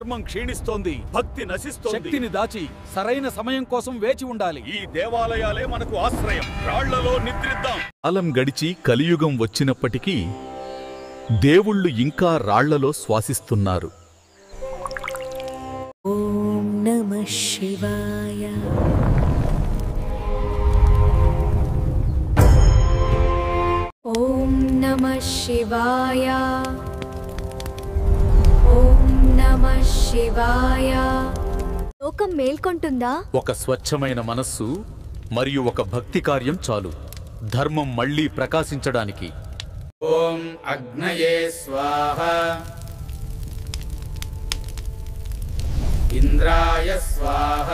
ధర్మం క్షీణిస్తోంది, భక్తి నశిస్తోంది. శక్తిని దాచి సరైన సమయం కోసం వేచి ఉండాలి. ఈ దేవాలయాలే మనకు ఆశ్రయం. రాళ్లలో నిద్రిద్దాం. కాలం గడిచి కలియుగం వచ్చినప్పటికీ దేవుళ్ళు ఇంకా రాళ్లలో శ్వాసిస్తున్నారు. ఓం నమః శివాయ. ఓం నమః శివాయ. ఓం నమః శివాయ. లోకం మేల్కొంటుందా? ఒక స్వచ్ఛమైన మనస్సు మరియు ఒక భక్తి కార్యం చాలు ధర్మం మళ్లీ ప్రకాశించడానికి. ఓం అగ్నయే స్వాహ. ఇంద్రాయ స్వాహ.